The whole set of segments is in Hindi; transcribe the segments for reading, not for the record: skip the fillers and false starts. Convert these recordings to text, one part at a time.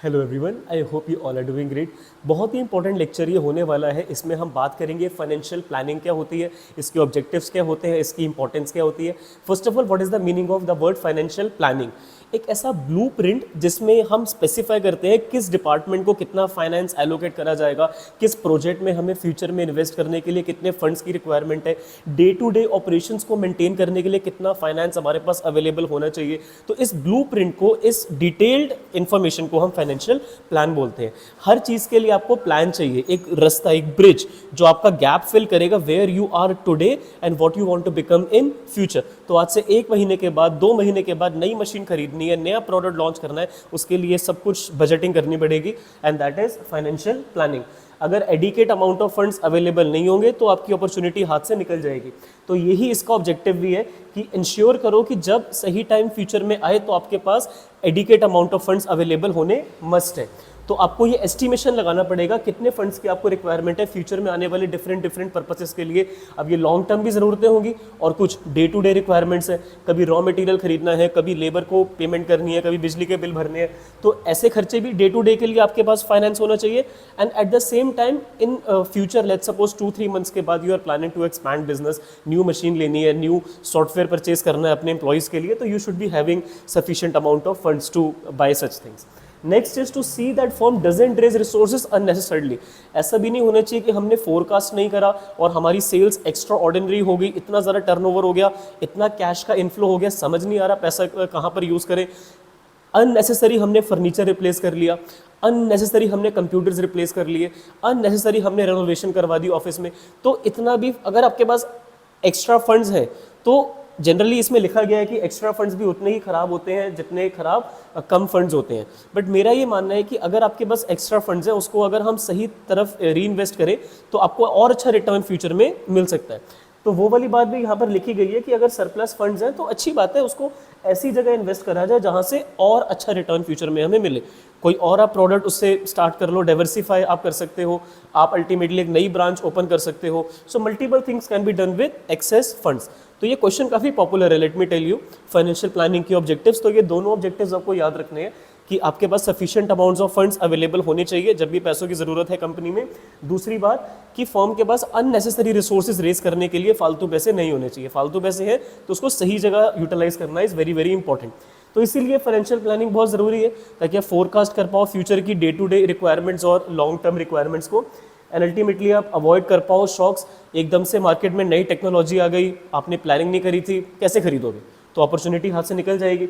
Hello everyone, I hope you all are doing great. बहुत ही इंपॉर्टेंट लेक्चर ये होने वाला है। इसमें हम बात करेंगे फाइनेंशियल प्लानिंग क्या होती है, इसके ऑब्जेक्टिव्स क्या होते हैं, इसकी इंपॉर्टेंस क्या होती है। First of all, what is the meaning of the word financial planning? एक ऐसा ब्लूप्रिंट जिसमें हम स्पेसिफाई करते हैं किस डिपार्टमेंट को कितना फाइनेंस एलोकेट करा जाएगा, किस प्रोजेक्ट में हमें फ्यूचर में इन्वेस्ट करने के लिए कितने फंड्स की रिक्वायरमेंट है, डे टू डे ऑपरेशंस को मेंटेन करने के लिए कितना फाइनेंस हमारे पास अवेलेबल होना चाहिए। तो इस ब्लूप्रिंट को, इस डिटेल्ड इंफॉर्मेशन को हम फाइनेंशियल प्लान बोलते हैं। हर चीज के लिए आपको प्लान चाहिए, एक रास्ता, एक ब्रिज जो आपका गैप फिल करेगा where you are today and what you want to become in future. तो आज से 1 महीने के बाद, 2 महीने के बाद नई मशीन खरीदनी है, नया प्रोडक्ट लॉन्च करना है, उसके लिए सब कुछ बजटिंग करनी पड़ेगी and that is financial planning. अगर adequate amount of funds available नहीं होंगे तो आपकी अपॉर्चुनिटी हाथ से निकल जाएगी। तो यही इसका ऑब्जेक्टिव भी है कि इंश्योर करो कि जब सही टाइम फ्यूचर में आए तो आपके पास adequate amount of funds available होने मस्ट है। तो आपको ये एस्टिमेशन लगाना पड़ेगा कितने फंड्स की आपको रिक्वायरमेंट है फ्यूचर में आने वाले डिफरेंट पर्पसेस के लिए। अब ये लॉन्ग टर्म भी ज़रूरतें होंगी और कुछ डे टू डे रिक्वायरमेंट्स है। कभी रॉ मटेरियल खरीदना है, कभी लेबर को पेमेंट करनी है, कभी बिजली के बिल भरने हैं। तो ऐसे खर्चे भी डे टू डे के लिए आपके पास फाइनेंस होना चाहिए। And at the same time in future, let's suppose 2-3 months के बाद you are planning to expand business, new machine लेनी है, न्यू सॉफ्टवेयर परचेज करना है अपने एम्प्लॉयज़ के लिए, तो you should be having sufficient amount of funds to buy such things. Next is to see that firm doesn't raise resources unnecessarily. ऐसा भी नहीं होना चाहिए कि हमने फोरकास्ट नहीं करा और हमारी सेल्स एक्स्ट्रा ऑर्डिनरी हो गई, इतना ज़्यादा टर्नओवर हो गया, इतना कैश का इनफ्लो हो गया, समझ नहीं आ रहा पैसा कहाँ पर यूज़ करें। अननेसेसरी हमने फर्नीचर रिप्लेस कर लिया, अननेसेसरी हमने कंप्यूटर्स रिप्लेस कर लिए, अननेसेसरी हमने रेनोवेशन करवा दी ऑफिस में। तो इतना भी अगर आपके पास एक्स्ट्रा फंड्स हैं तो जनरली इसमें लिखा गया है कि एक्स्ट्रा फंड्स भी उतने ही खराब होते हैं जितने खराब कम फंड्स होते हैं। बट मेरा ये मानना है कि अगर आपके पास एक्स्ट्रा फंड्स हैं, उसको अगर हम सही तरफ री इन्वेस्ट करें तो आपको और अच्छा रिटर्न फ्यूचर में मिल सकता है। तो वो वाली बात भी यहाँ पर लिखी गई है कि अगर सरप्लस फंड्स हैं तो अच्छी बात है, उसको ऐसी जगह इन्वेस्ट करा जाए जहाँ से और अच्छा रिटर्न फ्यूचर में हमें मिले। कोई और आप प्रोडक्ट उससे स्टार्ट कर लो, डाइवर्सिफाई आप कर सकते हो, आप अल्टीमेटली एक नई ब्रांच ओपन कर सकते हो। So multiple things can be done with excess funds. तो ये क्वेश्चन काफ़ी पॉपुलर है, let me tell you. Financial planning के ऑब्जेक्टिव्स, तो ये दोनों ऑब्जेक्टिव्स आपको याद रखने हैं कि आपके पास sufficient amounts of funds available होने चाहिए जब भी पैसों की ज़रूरत है कंपनी में। दूसरी बात कि फर्म के पास अननेसेसरी रिसोर्सेज रेज करने के लिए फालतू पैसे नहीं होने चाहिए। फालतू पैसे हैं तो उसको सही जगह यूटिलाइज करना इज़ वेरी वेरी इंपॉर्टेंट। तो इसीलिए फाइनेंशियल प्लानिंग बहुत ज़रूरी है ताकि आप फोरकास्ट कर पाओ फ्यूचर की डे टू डे रिक्वायरमेंट्स और लॉन्ग टर्म रिक्वायरमेंट्स को। एंड अल्टीमेटली आप अवॉइड कर पाओ शॉक्स। एकदम से मार्केट में नई टेक्नोलॉजी आ गई, आपने प्लानिंग नहीं करी थी, कैसे खरीदोगे? तो अपॉर्चुनिटी हाथ से निकल जाएगी।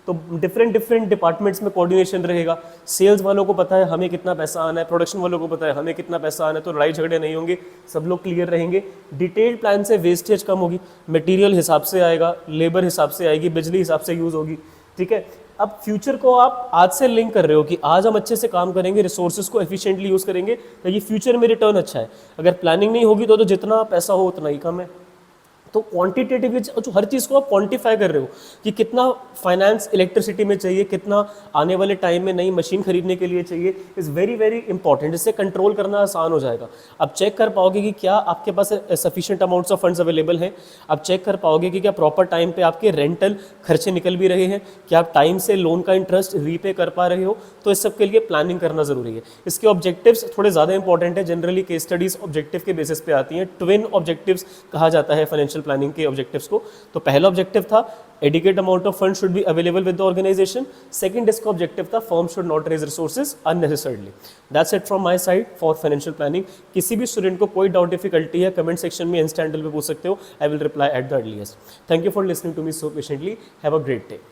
तो डिफरेंट डिपार्टमेंट्स में कोऑर्डिनेशन रहेगा। सेल्स वालों को पता है हमें कितना पैसा आना है, प्रोडक्शन वालों को पता है हमें कितना पैसा आना है, तो लड़ाई झगड़े नहीं होंगे, सब लोग क्लियर रहेंगे। डिटेल्ड प्लान से वेस्टेज कम होगी, मटेरियल हिसाब से आएगा, लेबर हिसाब से आएगी, बिजली हिसाब से यूज़ होगी। ठीक है, अब फ्यूचर को आप आज से लिंक कर रहे हो कि आज हम अच्छे से काम करेंगे, रिसोर्सेज को एफिशिएंटली यूज़ करेंगे तो ये फ्यूचर में रिटर्न अच्छा है। अगर प्लानिंग नहीं होगी तो जितना पैसा हो उतना ही कम है। तो क्वांटिटेटिव जो हर चीज़ को आप क्वांटिफाई कर रहे हो कि कितना फाइनेंस इलेक्ट्रिसिटी में चाहिए, कितना आने वाले टाइम में नई मशीन खरीदने के लिए चाहिए, इज़ वेरी वेरी इंपॉर्टेंट। इससे कंट्रोल करना आसान हो जाएगा। आप चेक कर पाओगे कि क्या आपके पास sufficient amounts of funds available हैं। आप चेक कर पाओगे कि क्या प्रॉपर टाइम पे आपके रेंटल खर्चे निकल भी रहे हैं, क्या आप टाइम से लोन का इंटरेस्ट रीपे कर पा रहे हो। तो इस सब के लिए प्लानिंग करना ज़रूरी है। इसके ऑब्जेक्टिव्स थोड़े ज़्यादा इंपॉर्टेंट है, जनरली केस स्टडीज़ ऑब्जेक्टिव के बेसिस पे आती हैं। ट्विन ऑब्जेक्टिव्स कहा जाता है फाइनेंशियल प्लानिंग के ऑब्जेक्टिव्स को। तो पहला ऑब्जेक्टिव था adequate amount of fund should be available with the organisation. Second इसका ऑब्जेक्टिव था firm should not raise resources unnecessarily. That's it from my side for financial planning. किसी भी स्टूडेंट को कोई डाउट डिफिकल्टी है कमेंट सेक्शन में इंस्टा हैंडल पे पूछ सकते हो। I will reply at the earliest. Thank you for listening to me so patiently. Have a great day.